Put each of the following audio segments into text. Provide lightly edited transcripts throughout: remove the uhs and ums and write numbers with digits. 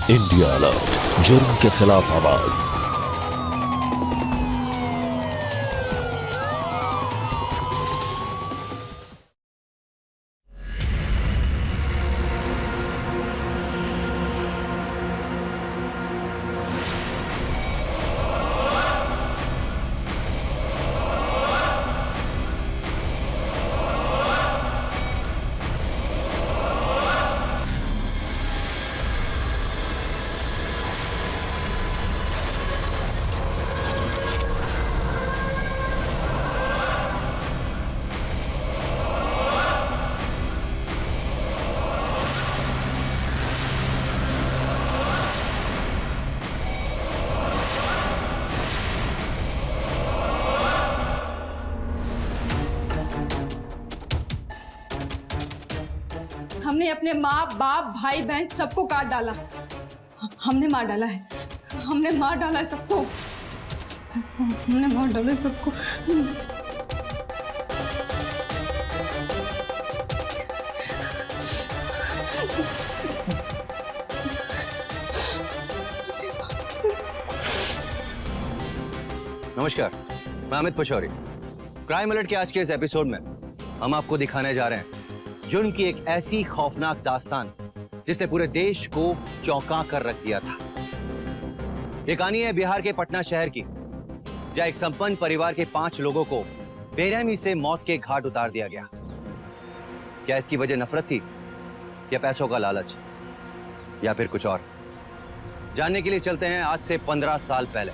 India alert, जुर्म के खिलाफ आवाज। हमने अपने माँ बाप भाई बहन सबको काट डाला। हमने मार डाला है, हमने मार डाला है सबको, हमने मार डाला है सबको। नमस्कार, मैं अमित पचौरी। क्राइम अलर्ट के आज के इस एपिसोड में हम आपको दिखाने जा रहे हैं जुर्म की एक ऐसी खौफनाक दास्तान जिसने पूरे देश को चौंका कर रख दिया था। ये कहानी है बिहार के पटना शहर की, जहां एक संपन्न परिवार के 5 लोगों को बेरहमी से मौत के घाट उतार दिया गया। क्या इसकी वजह नफरत थी, या पैसों का लालच, या फिर कुछ और? जानने के लिए चलते हैं आज से 15 साल पहले।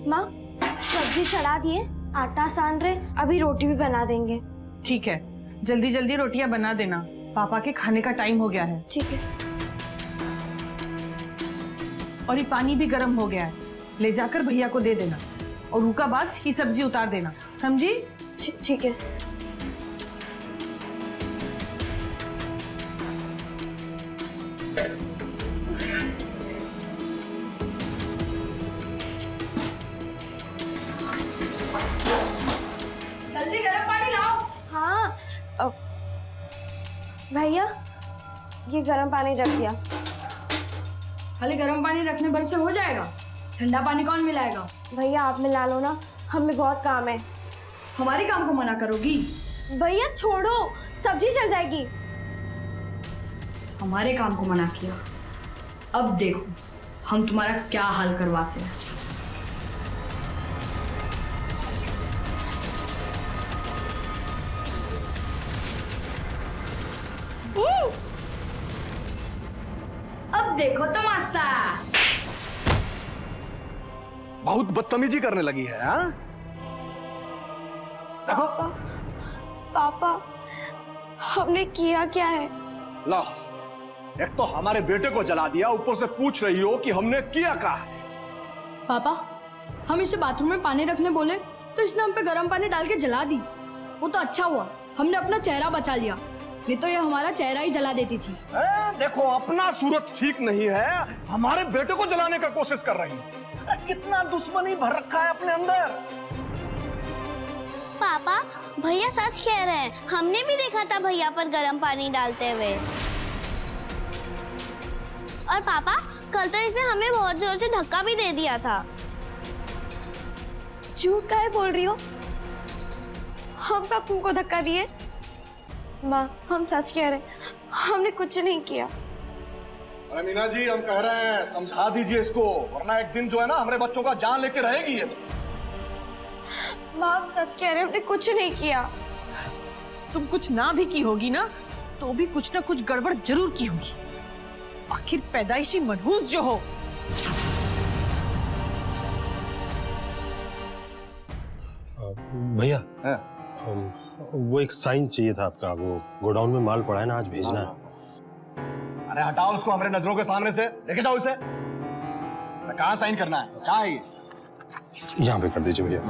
माँ, सब्जी चढ़ा दिए, आटा सान रहे, अभी रोटी भी बना देंगे। ठीक है, जल्दी जल्दी रोटियां बना देना, पापा के खाने का टाइम हो गया है। ठीक है। और ये पानी भी गर्म हो गया है, ले जाकर भैया को दे देना और रुका बाद ये सब्जी उतार देना, समझी? ठीक है। जल्दी गर्म पानी लाओ। हाँ, भैया ये गर्म पानी रख दिया। खाली गर्म पानी रखने भर से हो जाएगा? ठंडा पानी कौन मिलाएगा? भैया आप मिला लो ना, हमें बहुत काम है। हमारे काम को मना करोगी? भैया छोड़ो, सब्जी चल जाएगी। हमारे काम को मना किया, अब देखो हम तुम्हारा क्या हाल करवाते हैं। अब देखो तमाशा। बहुत बदतमीजी करने लगी है। हाँ? देखो पापा, हमने किया क्या है? लो, एक तो हमारे बेटे को जला दिया, ऊपर से पूछ रही हो कि हमने किया क्या है। पापा, हम इसे बाथरूम में पानी रखने बोले तो इसने हम पे गर्म पानी डाल के जला दी। वो तो अच्छा हुआ हमने अपना चेहरा बचा लिया, नहीं तो ये हमारा चेहरा ही जला देती थी। देखो अपना सूरत ठीक नहीं है, हमारे बेटे को जलाने का कोशिश कर रही है। कितना दुश्मनी भर रखा है अपने अंदर। पापा, भैया सच कह रहे हैं, हमने भी देखा था भैया पर गर्म पानी डालते हुए। और पापा, कल तो इसने हमें बहुत जोर से धक्का भी दे दिया था। झूठ काहे बोल रही हो? हम कब तुमको धक्का दिए? माँ, हम सच कह रहे हैं, हमने कुछ नहीं किया। अरे मीना जी, हम कह रहे हैं समझा दीजिए इसको, वरना एक दिन जो है ना हमारे बच्चों का जान लेके रहेगी ये। माँ, हम सच कह रहे हैं, हमने कुछ नहीं किया। तुम कुछ ना भी की होगी ना, तो भी कुछ ना कुछ गड़बड़ जरूर की होगी। आखिर पैदाइशी मनहूस जो हो। भैया, वो एक साइन चाहिए था आपका, वो गोडाउन में माल पड़ा है ना, आज भेजना है। अरे हटाओ उसको हमारे नजरों के सामने से, लेके जाओ इसे। कहाँ साइन करना है? क्या है ये? यहाँ पे कर दीजिए भैया।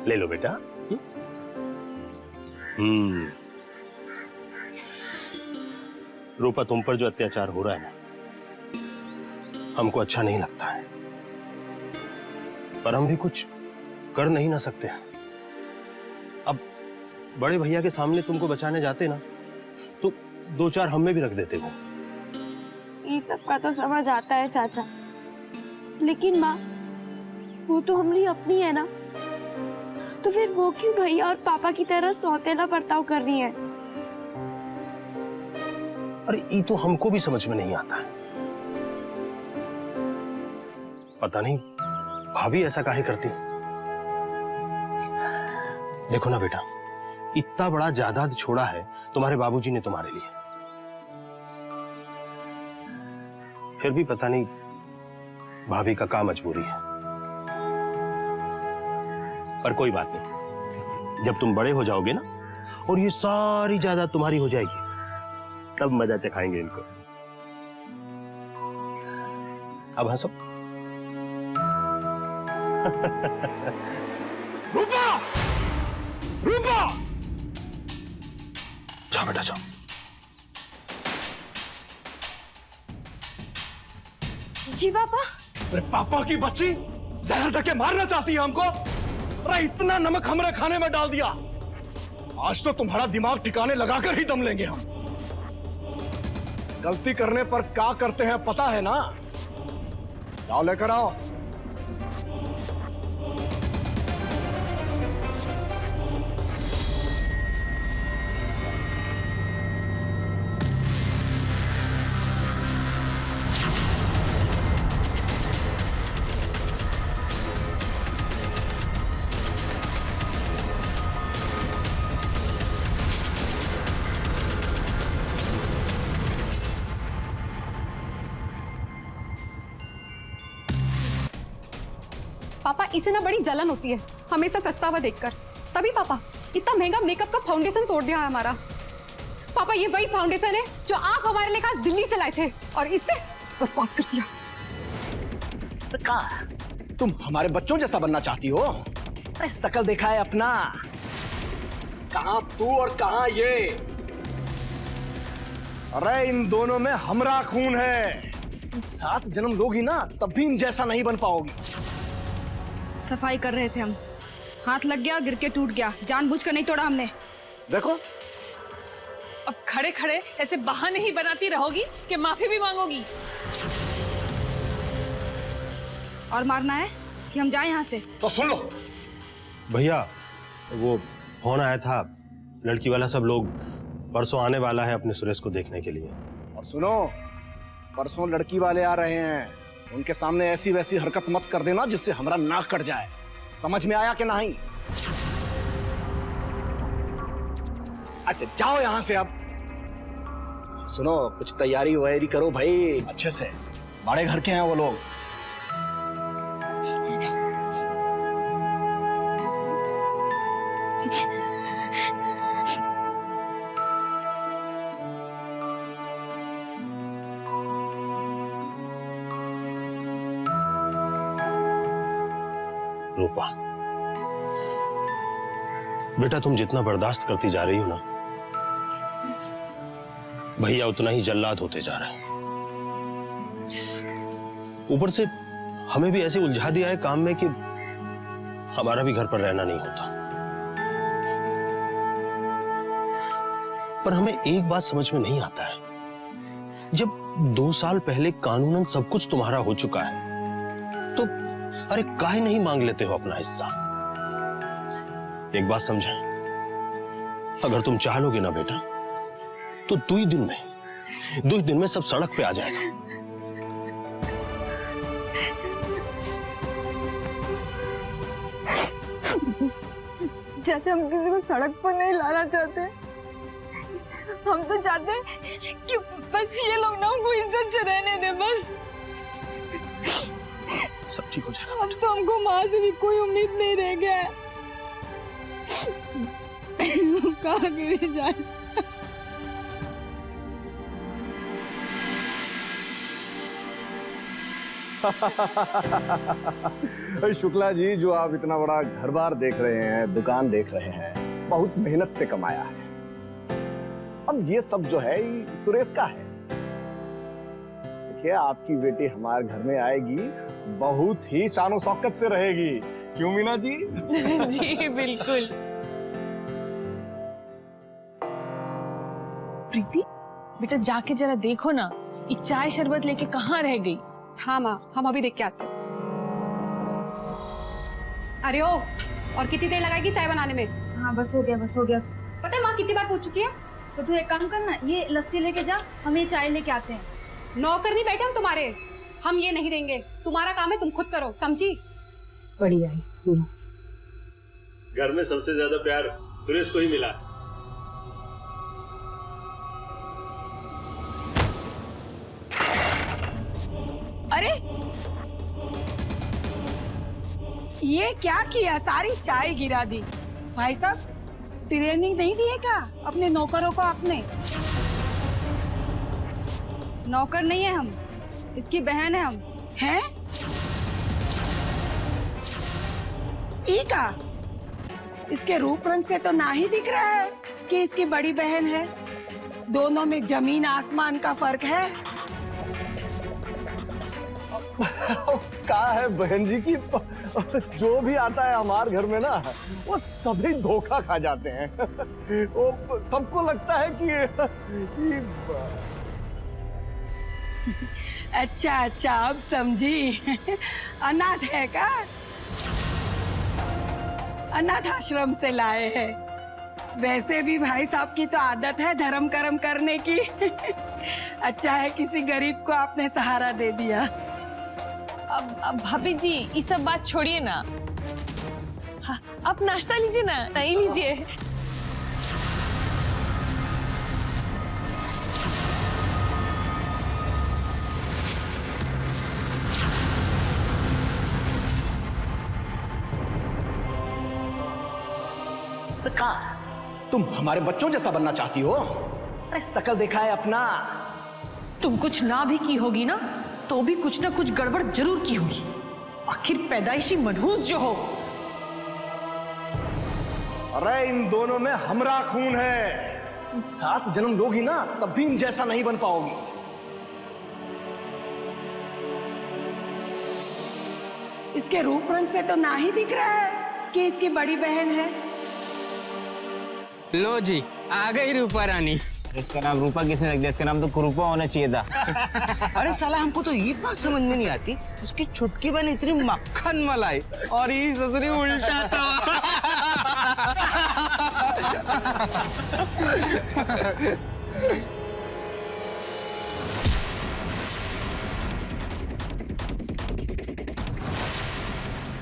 ले लो बेटा। रूपा, तुम पर जो अत्याचार हो रहा है ना, हमको अच्छा नहीं लगता है, पर हम भी कुछ कर नहीं ना सकते। अब बड़े भैया के सामने तुमको बचाने जाते ना, तो दो चार हम में भी रख देते हो। ये सब का तो समझ आता है चाचा, लेकिन माँ वो तो हमारी अपनी है ना, तो फिर वो क्यों भैया और पापा की तरह सौतेला बर्ताव कर रही है? अरे ये तो हमको भी समझ में नहीं आता है। पता नहीं भाभी ऐसा काहे करती। देखो ना बेटा, इतना बड़ा जायदाद छोड़ा है तुम्हारे बाबूजी ने तुम्हारे लिए, फिर भी पता नहीं भाभी का क्या मजबूरी है। पर कोई बात नहीं, जब तुम बड़े हो जाओगे ना और ये सारी जायदाद तुम्हारी हो जाएगी, तब मजा चखाएंगे इनको। अब हंसो। रूपा, रूपा, जाओ बेटा जाओ। जी पापा। अरे पापा की बच्ची जहर देके मारना चाहती है हमको। अरे इतना नमक हमारे खाने में डाल दिया, आज तो तुम्हारा दिमाग ठिकाने लगाकर ही दम लेंगे हम। गलती करने पर क्या करते हैं पता है ना? जाओ लेकर आओ। पापा, इसे ना बड़ी जलन होती है हमेशा सस्ता हुआ देखकर। तभी पापा इतना महंगा मेकअप का फाउंडेशन तोड़ दिया है हमारा। पापा, ये वही फाउंडेशन है जो आप हमारे लिए खास दिल्ली से लाए थे और इससे बर्बाद कर दिया। कहा तुम हमारे बच्चों जैसा बनना चाहती हो? अरे शकल देखा है अपना, कहां तू और कहां ये। अरे इन दोनों में हमरा खून है। तुम 7 जन्म लोगी ना, तब भी इन जैसा नहीं बन पाओगी। सफाई कर रहे थे हम, हाथ लग गया, गिर के टूट गया, जानबूझकर नहीं तोड़ा हमने। देखो अब खड़े खड़े ऐसे बहाने ही बनाती रहोगी कि माफी भी मांगोगी? और मारना है कि हम जाएं यहाँ से? तो सुन लो भैया, वो फोन आया था, लड़की वाला सब लोग परसों आने वाला है अपने सुरेश को देखने के लिए। और सुनो, परसों लड़की वाले आ रहे हैं, उनके सामने ऐसी वैसी हरकत मत कर देना जिससे हमारा नाक कट जाए। समझ में आया कि नहीं? अच्छा जाओ यहां से। अब सुनो, कुछ तैयारी वैयारी करो भाई अच्छे से, बड़े घर के हैं वो लोग। रूपा बेटा, तुम जितना बर्दाश्त करती जा रही हो ना, भैया उतना ही जल्लाद होते जा रहे हैं। ऊपर से हमें भी ऐसे उलझा दिया है काम में कि हमारा भी घर पर रहना नहीं होता। पर हमें एक बात समझ में नहीं आता है, जब 2 साल पहले कानूनन सब कुछ तुम्हारा हो चुका है, तो अरे काहे नहीं मांग लेते हो अपना हिस्सा? एक बात समझा, अगर तुम चाह लोगे ना बेटा, तो 2 दिन में सब सड़क पे आ जाएगा। जैसे हम किसी को सड़क पर नहीं लाना चाहते, हम तो चाहते हैं कि बस ये लोग ना हमको इज्जत से रहने दे बस। सब ठीक हो जाएगा। अब तो हमको माँ से भी कोई उम्मीद नहीं रह गया है। कहाँ गए जाए? शुक्ला जी, जो आप इतना बड़ा घर बार देख रहे हैं, दुकान देख रहे हैं, बहुत मेहनत से कमाया है। अब ये सब जो है ये सुरेश का है। देखिए, आपकी बेटी हमारे घर में आएगी, बहुत ही शानो शौकत से रहेगी। क्यों मीना जी? जी बिल्कुल। प्रीति, बेटा जाके जरा देखो ना, ये चाय शरबत लेके कहाँ रह गई? हाँ माँ, हम अभी देख के आते हैं। अरे ओ, और कितनी देर लगाएगी चाय बनाने में? हाँ बस हो गया, बस हो गया। पता है माँ कितनी बार पूछ चुकी है? तो तू एक काम करना, ये लस्सी लेके जा, हम ये चाय लेके आते हैं। नौकर नहीं बैठे हम तुम्हारे, हम ये नहीं देंगे। तुम्हारा काम है, तुम खुद करो, समझी? बढ़िया है। घर में सबसे ज्यादा प्यार सुरेश को ही मिला। अरे ये क्या किया, सारी चाय गिरा दी। भाई साहब, ट्रेनिंग नहीं दिए क्या अपने नौकरों को आपने? नौकर नहीं है हम, इसकी बहन है हम। हैं? ई का? इसके रूप रंग से तो ना ही दिख रहा है कि इसकी बड़ी बहन है। दोनों में जमीन आसमान का फर्क है। कहा है बहन जी की, जो भी आता है हमारे घर में ना, वो सभी धोखा खा जाते हैं। वो सबको लगता है कि अच्छा अच्छा, अब समझी। अनाथ है का? अनाथ आश्रम से लाए हैं। वैसे भी भाई साहब की तो आदत है धर्म कर्म करने की। अच्छा है किसी गरीब को आपने सहारा दे दिया। अब भाभी जी ये सब बात छोड़िए ना। हाँ, आप नाश्ता लीजिए ना, नहीं लीजिए। तुम हमारे बच्चों जैसा बनना चाहती हो? अरे शकल देखा है अपना। तुम कुछ ना भी की होगी ना, तो भी कुछ ना कुछ गड़बड़ जरूर की होगी। आखिर पैदाइशी मनहूस जो हो। अरे इन दोनों में हमरा खून है। तुम 7 जन्म लोगी ना, तब भी इन जैसा नहीं बन पाओगी। इसके रूप रंग से तो ना ही दिख रहा है कि इसकी बड़ी बहन है। लो जी, आ गई रूपा रानी। इसका नाम रूपा किसने रख दिया? इसका नाम तो कुरूपा होना चाहिए था। अरे साला, हमको तो ये बात समझ में नहीं आती, उसकी छुटकी बहन इतनी मक्खन मलाई और ये ससुरी उल्टा था।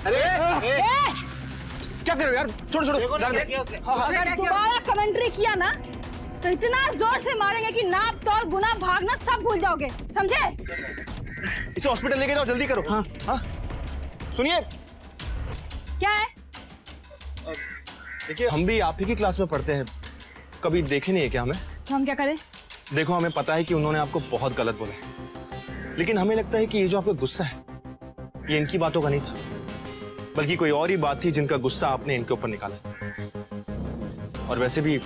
अरे क्या करो यार, छोड़ो छोड़ो। अगर दोबारा कमेंट्री किया ना, तो इतना जोर से मारेंगे कि नाप तौल गुना भागना सब भूल जाओगे, समझे? इसे हॉस्पिटल लेके जाओ, जल्दी करो। हाँ हाँ, सुनिए। क्या है? देखिए, हम भी आप ही की क्लास में पढ़ते हैं, कभी देखे नहीं है क्या हमें? तो हम क्या करें? देखो, हमें पता है कि उन्होंने आपको बहुत गलत बोला, लेकिन हमें लगता है कि ये जो आपका गुस्सा है, ये इनकी बातों का नहीं था, बल्कि कोई और ही बात थी जिनका गुस्सा आपने इनके ऊपर निकाला। और वैसे भी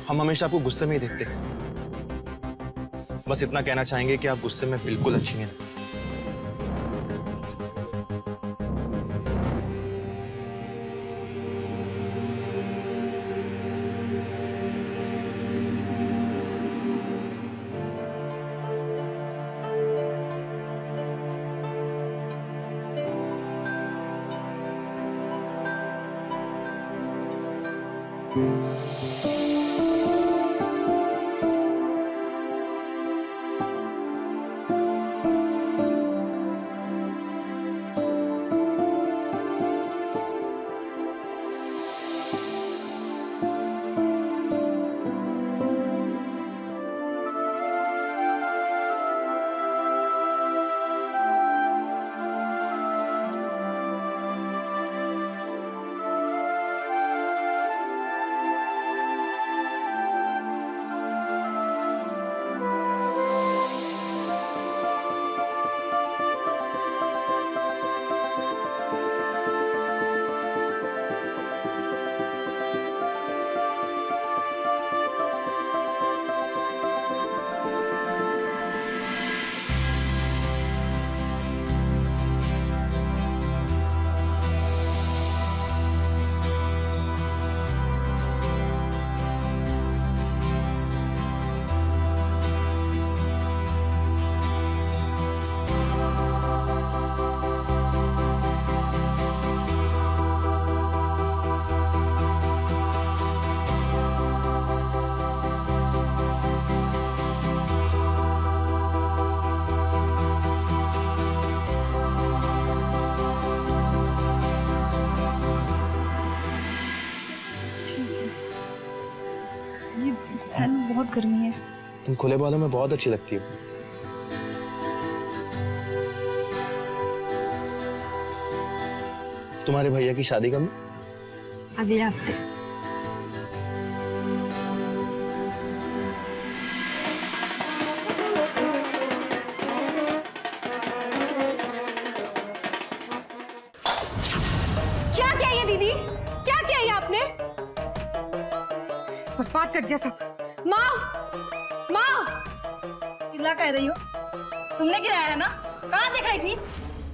हम हमेशा आपको गुस्से में ही देखते हैं। बस इतना कहना चाहेंगे कि आप गुस्से में बिल्कुल अच्छी नहीं लगती। करनी है। तुम खुले बालों में बहुत अच्छी लगती हो। तुम्हारे भैया की शादी कब है? अगले हफ्ते। क्या किया ये दीदी? क्या किया ये आपने? बर्बाद कर दिया सब। माँ, माँ, चिल्ला कह रही हो? तुमने गिराया है ना? कहाँ देख रही थी?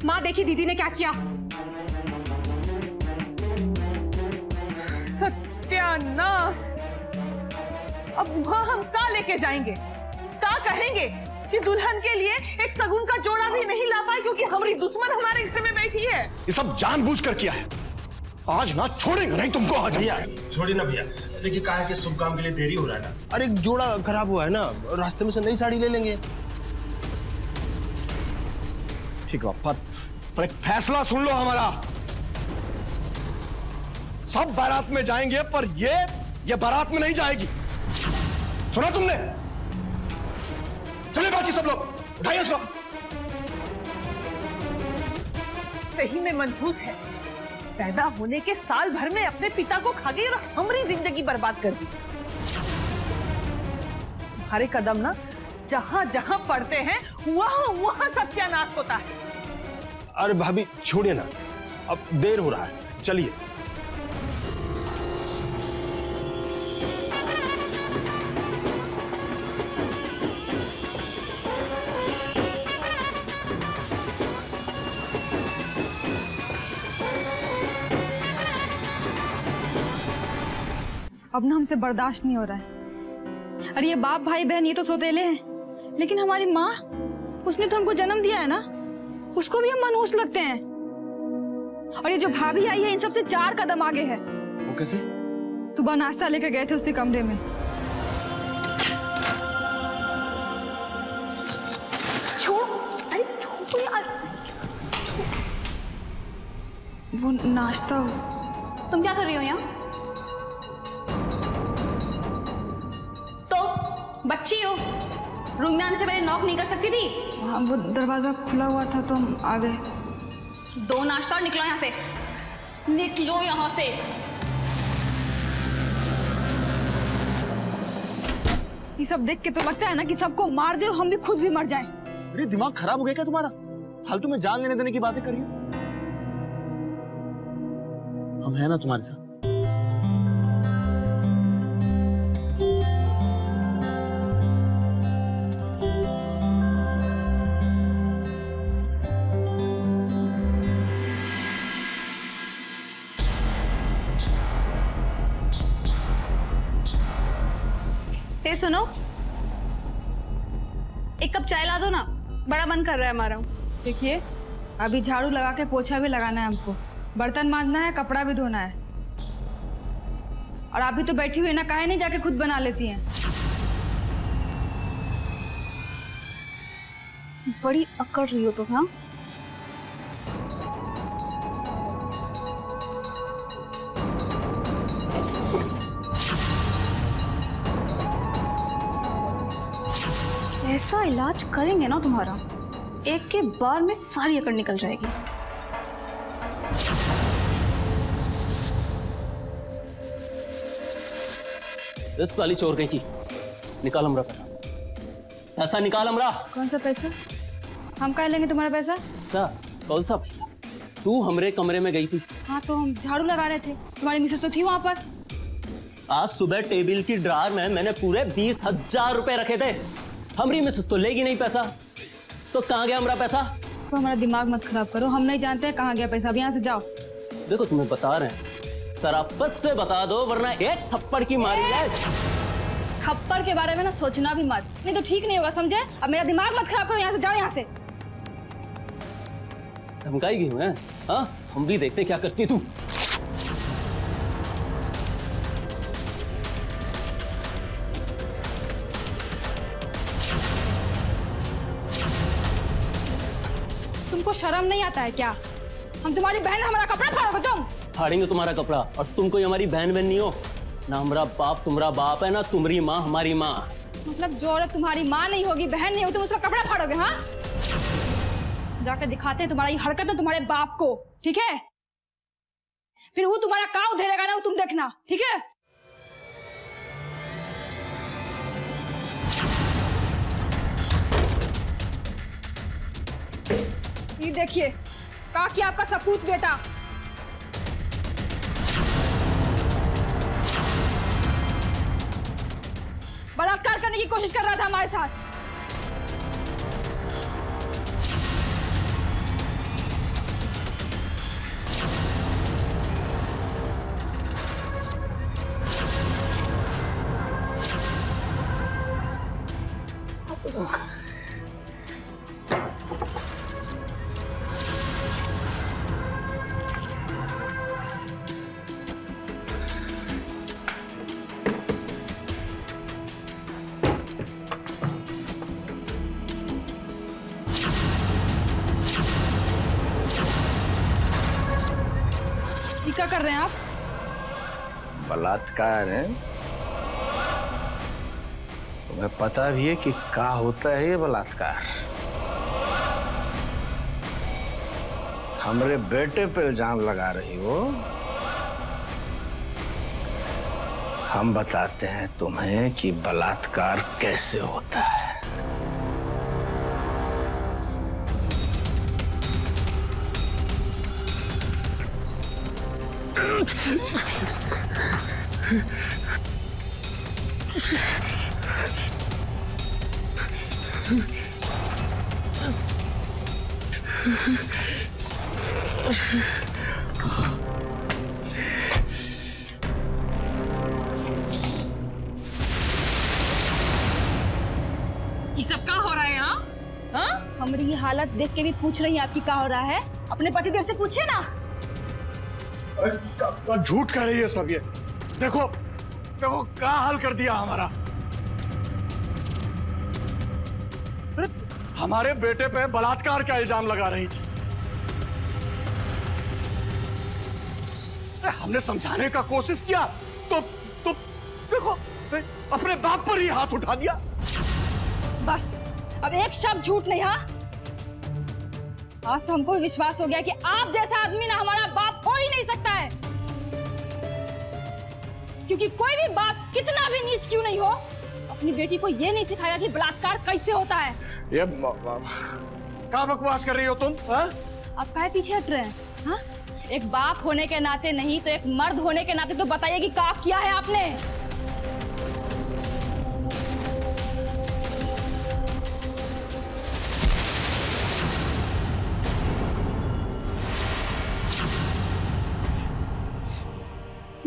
माँ देखी दीदी ने क्या किया। सत्यानाश! अब वहाँ हम का लेके जाएंगे? का कहेंगे कि दुल्हन के लिए एक सगुन का जोड़ा भी नहीं ला पाए क्योंकि हमारी दुश्मन हमारे घर में बैठी है। ये सब जानबूझकर किया है। आज ना छोड़ेंगे नहीं तुमको। आज भैया छोड़ी ना भैया, देखिए कहा कि शुभ काम के लिए देरी हो रहा है ना। अरे एक जोड़ा खराब हुआ है ना, रास्ते में से नई साड़ी ले लेंगे। ठीक है, पर एक फैसला सुन लो हमारा। सब बारात में जाएंगे पर ये बारात में नहीं जाएगी। सुना तुमने? चले बाकी सब लोग, उठाइए इसको। सही में मनहूस है। पैदा होने के साल भर में अपने पिता को खा गई और हमारी जिंदगी बर्बाद कर दी। तुम्हारे कदम ना जहां जहां पड़ते हैं वहां वहां सत्यानाश होता है। अरे भाभी छोड़िए ना, अब देर हो रहा है, चलिए। अब ना हमसे बर्दाश्त नहीं हो रहा है। अरे ये बाप भाई बहन ये तो सौतेले हैं, लेकिन हमारी माँ, उसने तो हमको जन्म दिया है ना, उसको भी हम मनहूस लगते हैं। और ये जो भाभी आई है इन सबसे 4 कदम आगे है। वो कैसे? सुबह नाश्ता लेकर गए थे उसी कमरे में। छोड़ो, अरे छोड़ो यार। वो नाश्ता। तुम क्या कर रही हो यहाँ? बच्ची हो, रूम में आने से पहले नॉक नहीं कर सकती थी? हाँ, वो दरवाजा खुला हुआ था तो हम आ गए। 2 नाश्ता और निकलो यहाँ से, निकलो यहाँ से। ये सब देख के तो लगता है ना कि सबको मार दे और हम भी खुद भी मर जाएं। अरे दिमाग खराब हो गया क्या तुम्हारा? फालतू में जान लेने देने की बातें कर रही हो। हम हैं ना तुम्हारे साथ। ए सुनो, एक कप चाय ला दो ना, बड़ा मन कर रहा है हमारा। देखिए, अभी झाड़ू लगा के पोछा भी लगाना है हमको, बर्तन मांजना है, कपड़ा भी धोना है। और आप भी तो बैठी हुई ना, काहे नहीं जाके खुद बना लेती हैं? बड़ी अकड़ रही हो तो। हाँ, ऐसा इलाज करेंगे ना तुम्हारा, एक के बार में सारी अकड़ निकल जाएगी। इस साली चोर कहीं की, निकाल हमरा पैसा। पैसा निकाल हमरा। कौन सा पैसा? हम कहाँ लेंगे तुम्हारा पैसा? अच्छा, कौन सा पैसा? तू हमरे कमरे में गई थी। हाँ, तो हम झाड़ू लगा रहे थे, तुम्हारी मिसेस तो थी वहां पर। आज सुबह टेबल की ड्रॉर में मैंने पूरे 20,000 रुपए रखे थे। हमारी मिसेस तो लेगी नहीं पैसा, तो कहाँ गया हमारा पैसा? तो हमारा दिमाग मत खराब करो, हम नहीं जानते हैं कहाँ गया पैसा। अब यहाँ से जाओ। देखो तुम्हें बता रहे हैं, सराफत से बता दो वरना एक थप्पड़ की मारी जाए। थप्पड़ के बारे में ना सोचना भी मत, नहीं तो ठीक नहीं होगा, समझे? अब मेरा दिमाग मत खराब करो, यहाँ से जाओ। यहाँ से धमकाएगी मैं? हाँ, हम भी देखते क्या करती तू। तुमको शर्म नहीं आता है क्या? हम तुम्हारी बहन, हमारा कपड़ा फाड़ोगे तुम? फाड़ेंगे तुम्हारा कपड़ा, और तुम कोई हमारी बहन बहन नहीं हो ना। हमारा बाप तुम्हारा बाप है ना तुम्हारी माँ हमारी माँ। मतलब जो औरत तुम्हारी माँ नहीं होगी, बहन नहीं होगी, तुम उसका कपड़ा फाड़ोगे? हाँ, जाकर दिखाते हैं तुम्हारी हरकत ना तुम्हारे बाप को, ठीक है? फिर वो तुम्हारा काव धरेगा ना, वो तुम देखना, ठीक है? ये देखिए, का कि आपका सपूत बेटा बलात्कार करने की कोशिश कर रहा था हमारे साथ। क्या कर रहे हैं आप? बलात्कार है? तुम्हें पता भी है कि क्या होता है ये बलात्कार? हमरे बेटे पे इल्जाम लगा रही हो। हम बताते हैं तुम्हें कि बलात्कार कैसे होता है। ये सब क्या हो रहा है यहाँ? हाँ? हमारी ये हालत देख के भी पूछ रही है आपकी क्या हो रहा है? अपने पतिदेव से पूछिए ना। झूठ कह रही है सब ये। देखो देखो क्या हाल कर दिया हमारा। हमारे बेटे पे बलात्कार का इल्जाम लगा रही थी। हमने समझाने का कोशिश किया तो देखो अपने बाप पर ही हाथ उठा दिया। बस अब एक शब्द झूठ नहीं। हाँ, आज तो हमको विश्वास हो गया कि आप जैसा आदमी ना हमारा बाप हो ही नहीं सकता है, क्योंकि कोई भी बाप कितना भी नीच क्यों नहीं हो, अपनी बेटी को ये नहीं सिखाया कि बलात्कार कैसे होता है। ये क्या बकवास कर रही हो तुम? हा? आप काहे पीछे हट रहे हैं? हाँ, एक बाप होने के नाते नहीं तो एक मर्द होने के नाते तो बताइए कि क्या किया है आपने।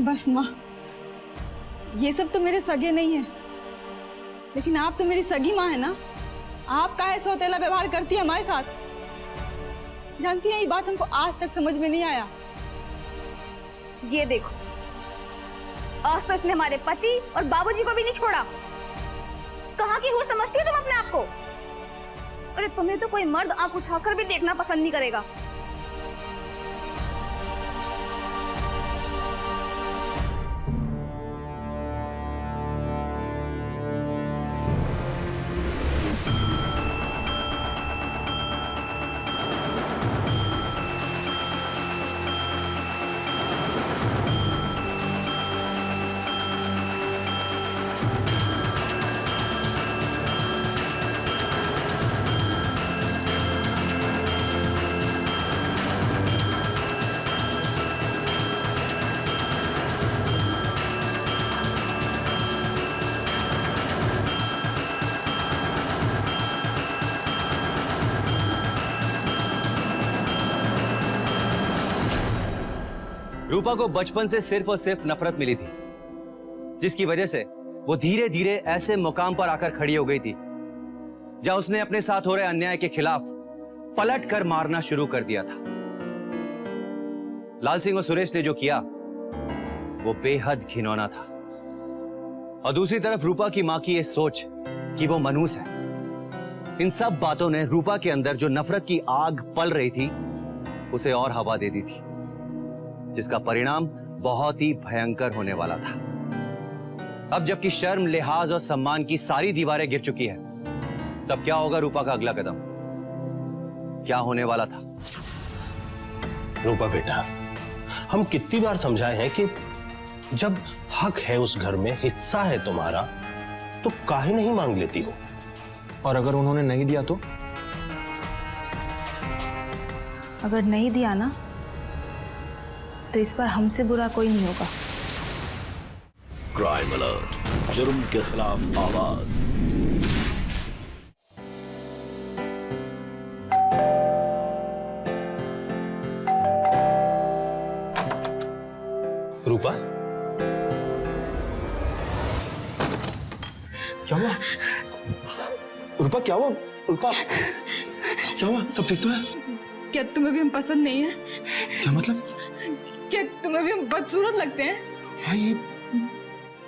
बस माँ, ये सब तो मेरे सगे नहीं है, लेकिन आप तो मेरी सगी माँ है ना। आप काहे सौतेला व्यवहार करती है हमारे साथ? जानती है, ये बात हमको आज तक समझ में नहीं आया। ये देखो, आज तो इसने हमारे पति और बाबूजी को भी नहीं छोड़ा। कहाँ की हूर समझती हो तुम अपने आप को? अरे तुम्हें तो कोई मर्द आंख उठाकर भी देखना पसंद नहीं करेगा। रूपा को बचपन से सिर्फ और सिर्फ नफरत मिली थी, जिसकी वजह से वो धीरे धीरे ऐसे मुकाम पर आकर खड़ी हो गई थी जहां उसने अपने साथ हो रहे अन्याय के खिलाफ पलट कर मारना शुरू कर दिया था। लाल सिंह और सुरेश ने जो किया वो बेहद घिनौना था। और दूसरी तरफ रूपा की मां की ये सोच कि वो मनहूस है, इन सब बातों ने रूपा के अंदर जो नफरत की आग पल रही थी उसे और हवा दे दी थी, जिसका परिणाम बहुत ही भयंकर होने वाला था। अब जबकि शर्म, लिहाज और सम्मान की सारी दीवारें गिर चुकी है, तब क्या होगा रूपा का अगला कदम? क्या होने वाला था? रूपा बेटा, हम कितनी बार समझाए हैं कि जब हक है उस घर में, हिस्सा है तुम्हारा, तो काहे नहीं मांग लेती हो? और अगर उन्होंने नहीं दिया तो? अगर नहीं दिया ना, तो इस बार हमसे बुरा कोई नहीं होगा। क्राइम अलर्ट, जुर्म के खिलाफ आवाज। रूपा, क्या हुआ? रूपा क्या हुआ? रूपा क्या हुआ? सब ठीक तो है? क्या तुम्हें भी हम पसंद नहीं है? क्या मतलब? क्या तुम्हें भी हम बदसूरत लगते हैं? भाई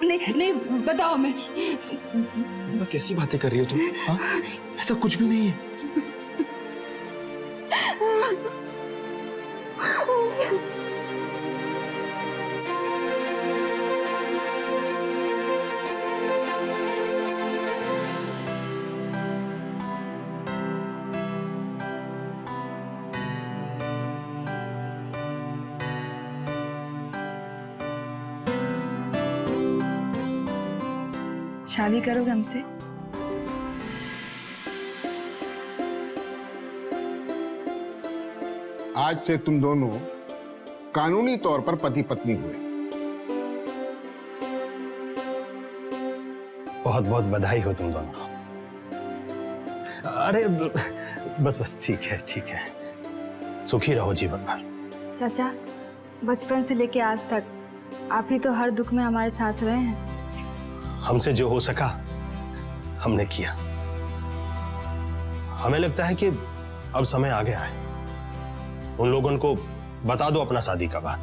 नहीं नहीं, बताओ मैं। कैसी बातें कर रही हो तुम? हाँ? ऐसा कुछ भी नहीं है। शादी करोगे हमसे? आज से तुम दोनों कानूनी तौर पर पति पत्नी हुए। बहुत बहुत बधाई हो तुम दोनों। अरे बस बस, ठीक है ठीक है, सुखी रहो जीवन भर। चाचा, बचपन से लेके आज तक आप ही तो हर दुख में हमारे साथ रहे हैं। हमसे जो हो सका हमने किया। हमें लगता है कि अब समय आ गया है, उन लोगों को बता दो अपना शादी का बात।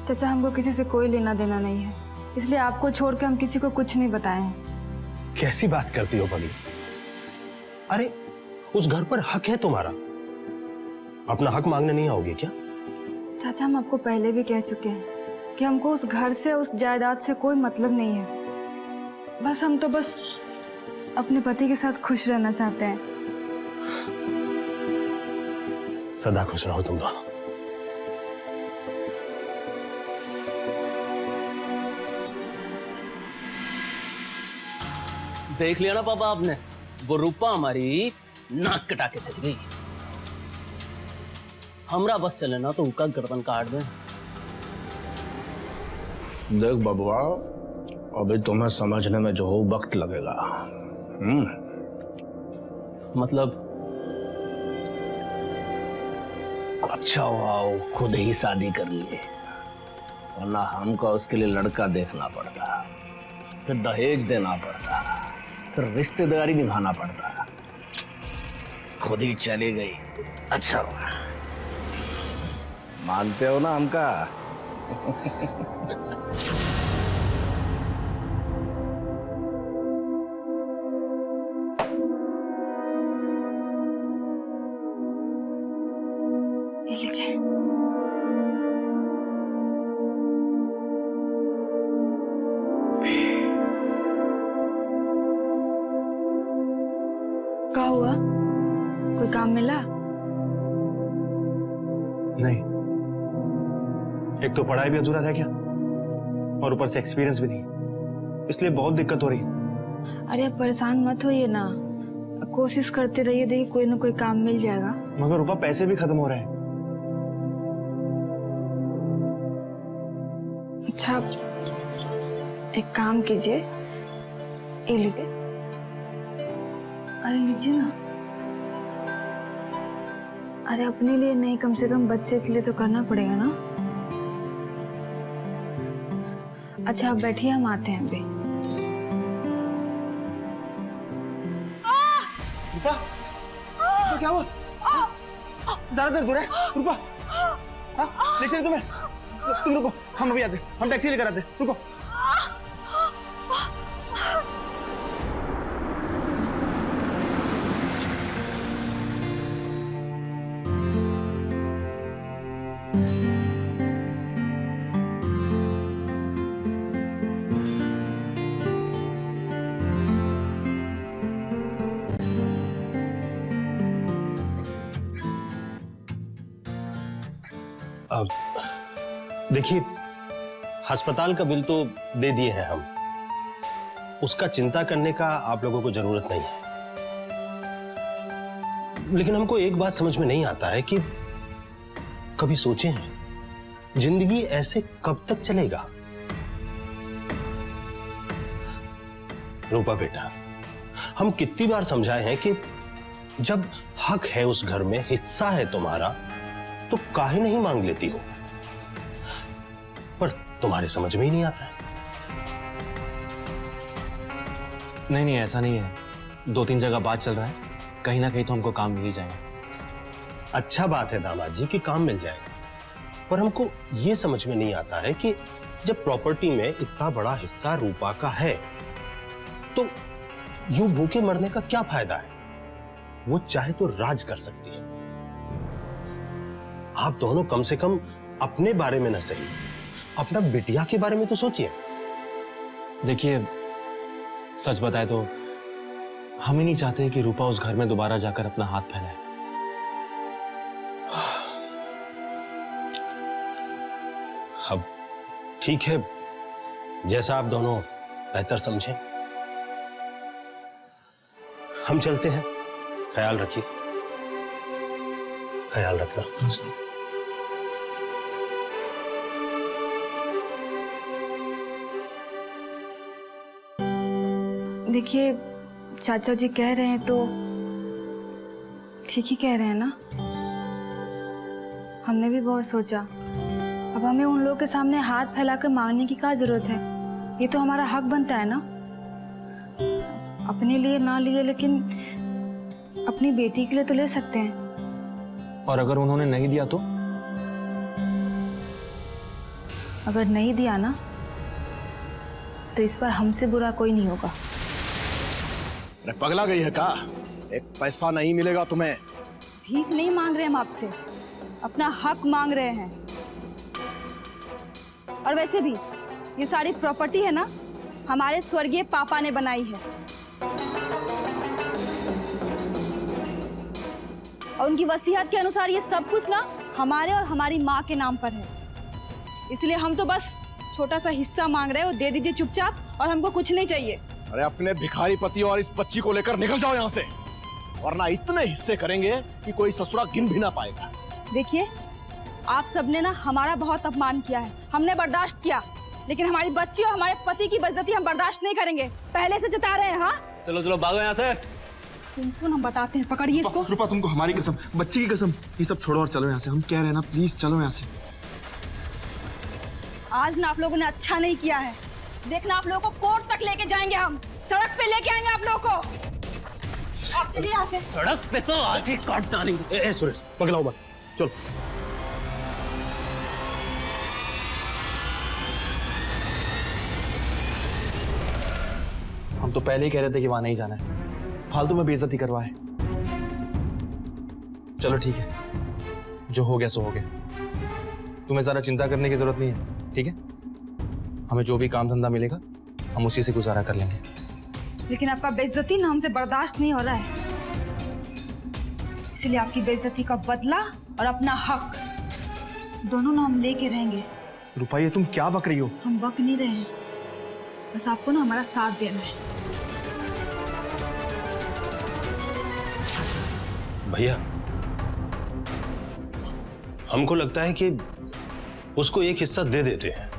चाचा, हमको किसी से कोई लेना देना नहीं है, इसलिए आपको छोड़ के हम किसी को कुछ नहीं बताए हैं। कैसी बात करती हो बड़ी? अरे उस घर पर हक है तुम्हारा, अपना हक मांगने नहीं आओगे क्या? चाचा, हम आपको पहले भी कह चुके हैं कि हमको उस घर से, उस जायदाद से कोई मतलब नहीं है। बस हम तो अपने पति के साथ खुश रहना चाहते हैं। सदा खुश रहो तुम दोनों। देख लिया ना पापा आपने, वो रूपा हमारी नाक कटा के चली गई। हमरा बस चले ना तो उनका गर्दन काट दें। देख बबुआ, अभी तुम्हें समझने में जो हो वक्त लगेगा। मतलब? अच्छा हुआ वो खुद ही शादी कर लिए, वरना हमको उसके लिए लड़का देखना पड़ता, फिर दहेज देना पड़ता, फिर रिश्तेदारी निभाना पड़ता। खुद ही चली गई। अच्छा हुआ। मानते हो ना हमका? क्या हुआ? कोई काम मिला? नहीं, एक तो पढ़ाई भी अधूरा रह गया और ऊपर से एक्सपीरियंस भी नहीं, इसलिए बहुत दिक्कत हो रही है। अरे आप परेशान मत होइए ना, कोशिश करते रहिए, देखिए कोई ना कोई काम मिल जाएगा। मगर रूपा, पैसे भी खत्म हो रहे हैं। अच्छा, एक काम कीजिए, ये लीजिए। अरे लीजिए ना। अरे अपने लिए नहीं, कम से कम बच्चे के लिए तो करना पड़ेगा ना। अच्छा आप बैठिए, हम आते हैं अभी। रूपा, क्या हुआ? ज्यादा देर दूर है रूपा। ले चलिए तुम्हें। तुम रुको, हम अभी आते, हम टैक्सी लेकर आते। रुको। अब देखिए, अस्पताल का बिल तो दे दिए हैं हम, उसका चिंता करने का आप लोगों को जरूरत नहीं है। लेकिन हमको एक बात समझ में नहीं आता है कि कभी सोचे हैं जिंदगी ऐसे कब तक चलेगा? रूपा बेटा, हम कितनी बार समझाए हैं कि जब हक है उस घर में, हिस्सा है तुम्हारा, तो काहे नहीं मांग लेती हो? पर तुम्हारे समझ में ही नहीं आता है। नहीं, ऐसा नहीं है। 2-3 जगह बात चल रहा है, कहीं ना कहीं तो हमको काम मिल ही जाएगा। अच्छा बात है दामाद जी कि काम मिल जाएगा, पर हमको यह समझ में नहीं आता है कि जब प्रॉपर्टी में इतना बड़ा हिस्सा रूपा का है, तो यूं भूखे मरने का क्या फायदा है? वो चाहे तो राज कर सकती है। आप दोनों कम से कम अपने बारे में न सही, अपना बिटिया के बारे में तो सोचिए। देखिए, सच बताए तो हम ही नहीं चाहते कि रूपा उस घर में दोबारा जाकर अपना हाथ फैलाए। अब ठीक है, जैसा आप दोनों बेहतर समझें। हम चलते हैं, ख्याल रखिए। ख्याल रखना। देखिए, चाचा जी कह रहे हैं तो ठीक ही कह रहे हैं ना। हमने भी बहुत सोचा, अब हमें उन लोगों के सामने हाथ फैलाकर मांगने की क्या जरूरत है? ये तो हमारा हक बनता है ना। अपने लिए ना लिए, लेकिन अपनी बेटी के लिए तो ले सकते हैं। और अगर उन्होंने नहीं दिया तो? अगर नहीं दिया ना, तो इस बार हमसे बुरा कोई नहीं होगा। अरे पगला गई है का? एक पैसा नहीं मिलेगा तुम्हें। भीख नहीं मांग रहे हम आपसे, अपना हक मांग रहे हैं। और वैसे भी ये सारी प्रॉपर्टी है ना, हमारे स्वर्गीय पापा ने बनाई है, और उनकी वसीयत के अनुसार ये सब कुछ ना हमारे और हमारी माँ के नाम पर है। इसलिए हम तो बस छोटा सा हिस्सा मांग रहे हैं, वो दे दीजिए चुपचाप, और हमको कुछ नहीं चाहिए। अरे अपने भिखारी पति और इस बच्ची को लेकर निकल जाओ यहाँ से, वरना इतने हिस्से करेंगे कि कोई ससुरा गिन भी ना पाएगा। देखिए, आप सबने ना हमारा बहुत अपमान किया है, हमने बर्दाश्त किया, लेकिन हमारी बच्ची और हमारे पति की बेइज्जती हम बर्दाश्त नहीं करेंगे। पहले से जता रहे हैं। हाँ, चलो भागो यहाँ से। तुमको हम बताते हैं, पकड़िए इसको। रूपा, तुमको हमारी कसम, बच्ची की कसम, ये सब छोड़ो और चलो यहाँ से। हम कह रहे हैं ना, प्लीज चलो यहाँ से। आज ना आप लोगों ने अच्छा नहीं किया है। देखना, आप लोगों को कोर्ट तक लेके जाएंगे, हम सड़क पे लेके आएंगे आप लोगों को। आप चलिए यहाँ से। सड़क पे तो आज ही काट डालेंगे। ए सुरेश, पगलाओ मत, चलो। हम तो पहले ही कह रहे थे कि वहां नहीं जाना है, फालतू में बेइज्जती करवाए। चलो ठीक है, जो हो गया सो हो गया। तुम्हें ज्यादा चिंता करने की जरूरत नहीं है, ठीक है? हमें जो भी काम धंधा मिलेगा हम उसी से गुजारा कर लेंगे। लेकिन आपका बेइज्जती ना हमसे बर्दाश्त नहीं हो रहा है, इसलिए आपकी बेइज्जती का बदला और अपना हक दोनों ना हम लेके रहेंगे। रूपा, ये तुम क्या बक रही हो? हम बक नहीं रहे हैं, बस आपको ना हमारा साथ देना है। भैया, हमको लगता है कि उसको एक हिस्सा दे देते हैं।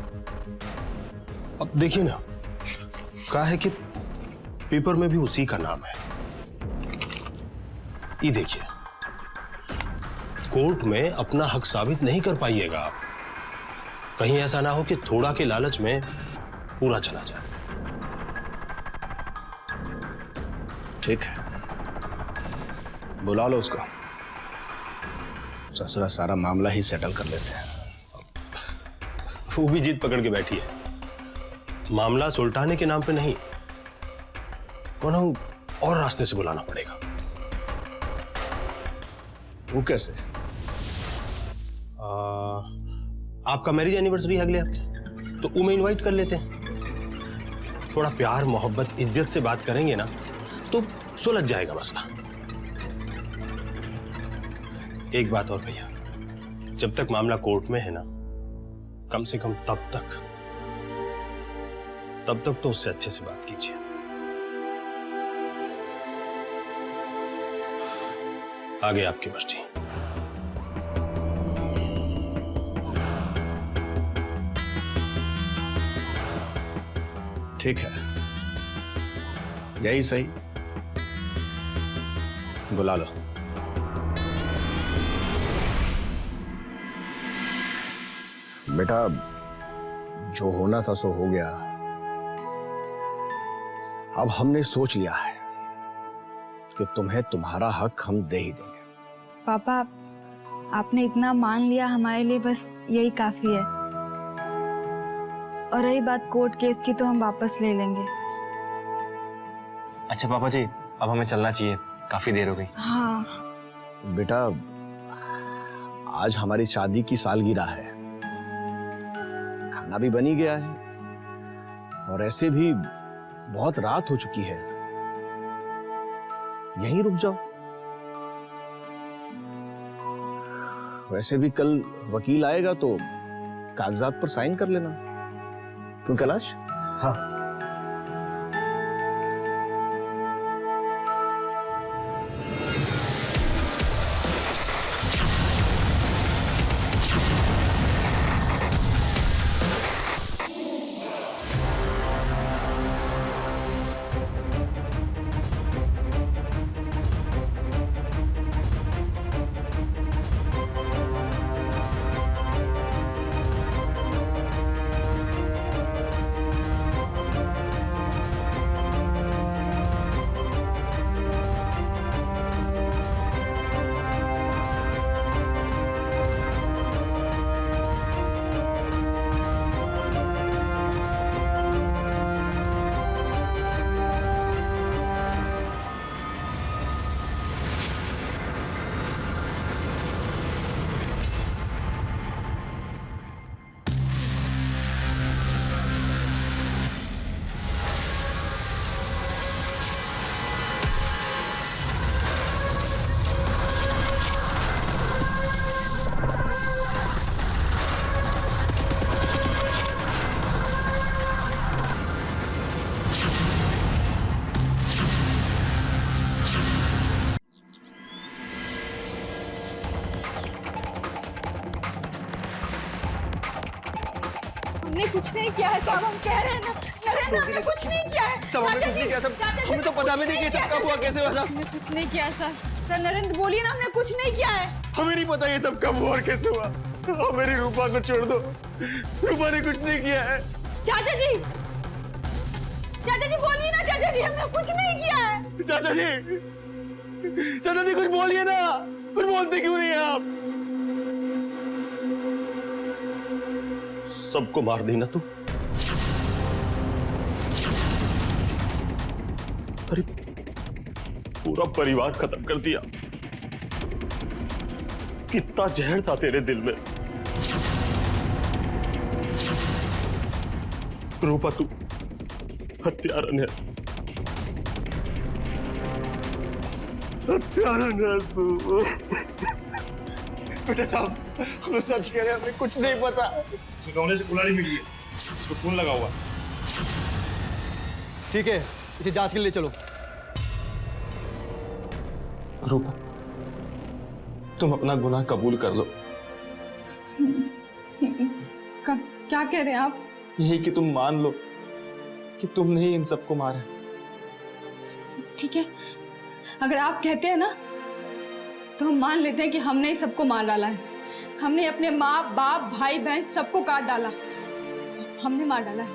अब देखिए ना, कहा है कि पेपर में भी उसी का नाम है। ये देखिए, कोर्ट में अपना हक साबित नहीं कर पाइएगा आप। कहीं ऐसा ना हो कि थोड़ा के लालच में पूरा चला जाए। ठीक है, बुला लो उसको, ससुरा सारा मामला ही सेटल कर लेते हैं। वो भी जीत पकड़ के बैठी है, मामला सुलटाने के नाम पे नहीं, वरना और रास्ते से बुलाना पड़ेगा। वो कैसे? आपका मैरिज एनिवर्सरी है अगले हफ्ते, तो वो में इनवाइट कर लेते हैं। थोड़ा प्यार मोहब्बत इज्जत से बात करेंगे ना, तो सुलझ जाएगा मसला। एक बात और भैया, जब तक मामला कोर्ट में है ना, कम से कम तब तक तो उससे अच्छे से बात कीजिए। आगे आपकी मर्जी। ठीक है, यही सही, बुला लो। बेटा, जो होना था सो हो गया। अब हमने सोच लिया है कि तुम्हें तुम्हारा हक हम दे ही देंगे। पापा, आपने इतना मान लिया हमारे लिए, बस यही काफी है। और रही बात कोर्ट केस की, तो हम वापस ले लेंगे। अच्छा पापा जी, अब हमें चलना चाहिए, काफी देर हो गई। हाँ बेटा, आज हमारी शादी की सालगिरह है, खाना भी बनी गया है और ऐसे भी बहुत रात हो चुकी है, यहीं रुक जाओ। वैसे भी कल वकील आएगा तो कागजात पर साइन कर लेना। क्यों कैलाश? हाँ। हमने कुछ नहीं किया है साहब, हम कह रहे हैं ना। नरेंद्र, हमने कुछ नहीं किया है। सब हमने कुछ नहीं किया, सब हमें तो पता भी नहीं कि सब कब हुआ, कैसे हुआ। सब हमने कुछ नहीं किया सर। सर नरेंद्र बोलिए ना, हमने कुछ नहीं किया है। हमें नहीं पता ये सब कब हुआ और कैसे हुआ। और मेरी रूपा को छोड़ दो, रूपा ने कुछ नहीं किया है। चाचा जी, चाचा जी बोलिए ना। चाचा जी, हमने कुछ नहीं किया है। चाचा जी कुछ बोलिए ना, कुछ बोलते क्यों नहीं है आप? सबको मार देना तू? अरे पूरा परिवार खत्म कर दिया। कितना जहर था तेरे दिल में। रूपा, तू हत्यारन है, हत्यारन है तू। इंस्पेक्टर साहब, हम सच कह रहे हैं, हमें कुछ नहीं पता। सुनौने से कुल्हाड़ी मिली है, उसको खून लगा हुआ। ठीक है, इसे जांच के लिए चलो। रूपा, तुम अपना गुनाह कबूल कर लो। क्या कह रहे हैं आप? यही कि तुम मान लो कि तुमने ही इन सबको मारा। ठीक है, अगर आप कहते हैं ना तो हम मान लेते हैं कि हमने ही सबको मार डाला है। हमने अपने माँ बाप भाई बहन सबको काट डाला। हमने मार डाला है,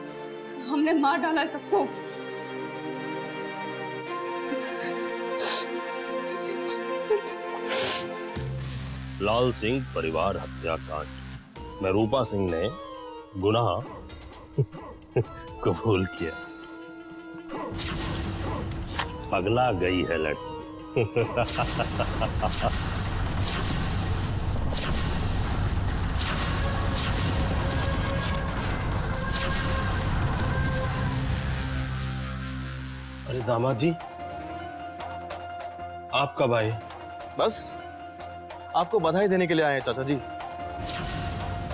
हमने मार डाला है सबको। लाल सिंह परिवार हत्याकांड में रूपा सिंह ने गुनाह कबूल किया। पगला गई है लड़की। अरे दामाद जी, आपका भाई। बस आपको बधाई देने के लिए आए हैं चाचा जी।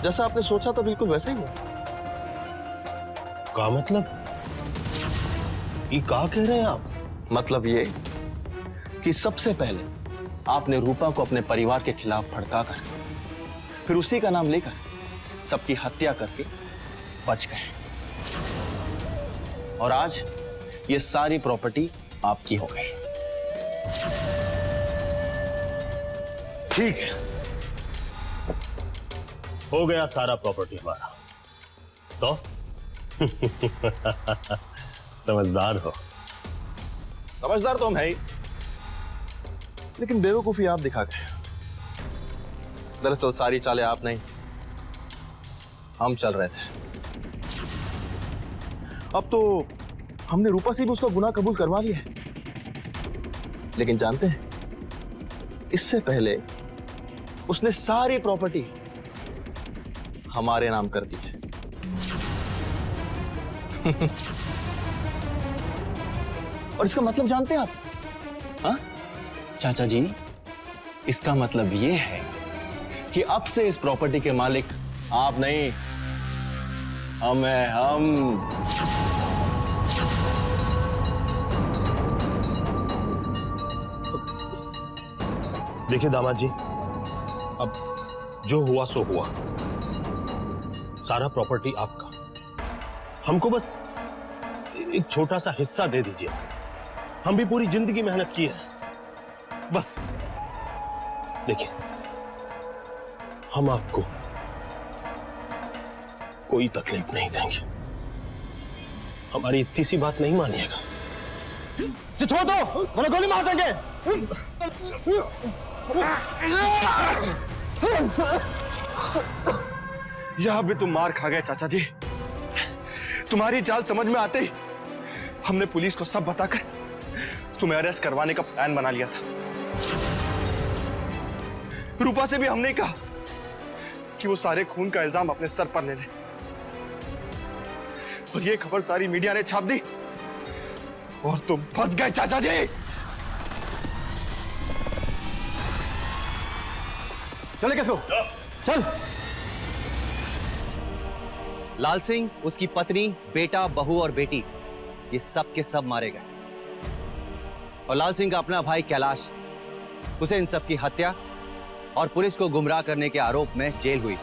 जैसा आपने सोचा था बिल्कुल वैसे ही हुआ। का मतलब ये का कह रहे हैं आप? मतलब ये कि सबसे पहले आपने रूपा को अपने परिवार के खिलाफ भड़काकर फिर उसी का नाम लेकर सबकी हत्या करके बच गए, और आज ये सारी प्रॉपर्टी आपकी हो गई। ठीक है, हो गया सारा प्रॉपर्टी हमारा तो समझदार हो। समझदार तो हम है ही, लेकिन बेवकूफी आप दिखा गए। दरअसल सारी चालें आप नहीं, हम चल रहे थे। अब तो हमने रूपा से भी उसका गुनाह कबूल करवा लिया है, लेकिन जानते हैं इससे पहले उसने सारी प्रॉपर्टी हमारे नाम कर दी है। और इसका मतलब जानते हैं आप? हाँ चाचा जी, इसका मतलब ये है कि अब से इस प्रॉपर्टी के मालिक आप नहीं, हम हैं, हम। देखिए दामाद जी, अब जो हुआ सो हुआ, सारा प्रॉपर्टी आपका। हमको बस एक छोटा सा हिस्सा दे दीजिए। हम भी पूरी जिंदगी मेहनत की है, बस देखिए हम आपको कोई तकलीफ नहीं देंगे। हमारी इतनी सी बात नहीं मानिएगा। छोड़ दो, वरना गोली मार देंगे। यहां भी तुम मार खा गए चाचा जी। तुम्हारी चाल समझ में आते ही हमने पुलिस को सब बताकर तुम्हें अरेस्ट करवाने का प्लान बना लिया था। रूपा से भी हमने कहा कि वो सारे खून का इल्जाम अपने सर पर ले ले, और ये खबर सारी मीडिया ने छाप दी और तुम फंस गए चाचा जी। चले किसको, चल। लाल सिंह, उसकी पत्नी, बेटा, बहू और बेटी, ये सब के सब मारे गए। और लाल सिंह का अपना भाई कैलाश, उसे इन सब की हत्या और पुलिस को गुमराह करने के आरोप में जेल हुई।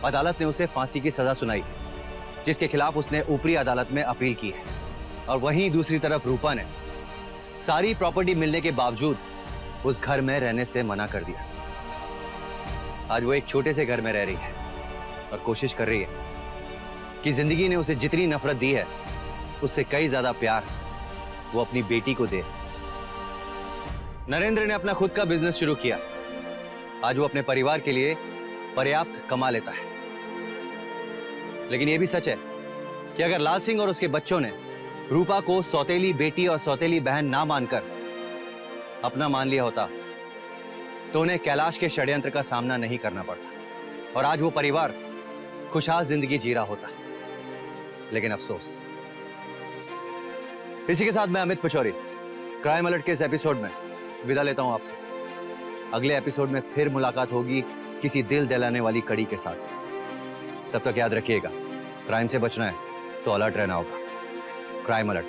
अदालत ने उसे फांसी की सजा सुनाई, जिसके खिलाफ उसने ऊपरी अदालत में अपील की है। और वहीं दूसरी तरफ रूपा ने सारी प्रॉपर्टी मिलने के बावजूद उस घर में रहने से मना कर दिया। आज वो एक छोटे से घर में रह रही है और कोशिश कर रही है कि जिंदगी ने उसे जितनी नफरत दी है, उससे कई ज्यादा प्यार वो अपनी बेटी को दे। नरेंद्र ने अपना खुद का बिजनेस शुरू किया। आज वो अपने परिवार के लिए पर्याप्त कमा लेता है। लेकिन यह भी सच है कि अगर लाल सिंह और उसके बच्चों ने रूपा को सौतेली बेटी और सौतेली बहन ना मानकर अपना मान लिया होता, तो उन्हें कैलाश के षड्यंत्र का सामना नहीं करना पड़ता और आज वो परिवार खुशहाल जिंदगी जी रहा होता। लेकिन अफसोस। इसी के साथ मैं अमित पचौरी क्राइम अलर्ट के इस एपिसोड में विदा लेता हूं आपसे। अगले एपिसोड में फिर मुलाकात होगी किसी दिल दहलाने वाली कड़ी के साथ। तब तक याद रखिएगा, क्राइम से बचना है तो अलर्ट रहना होगा। क्राइम अलर्ट,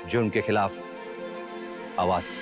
जुर्म के खिलाफ आवाज।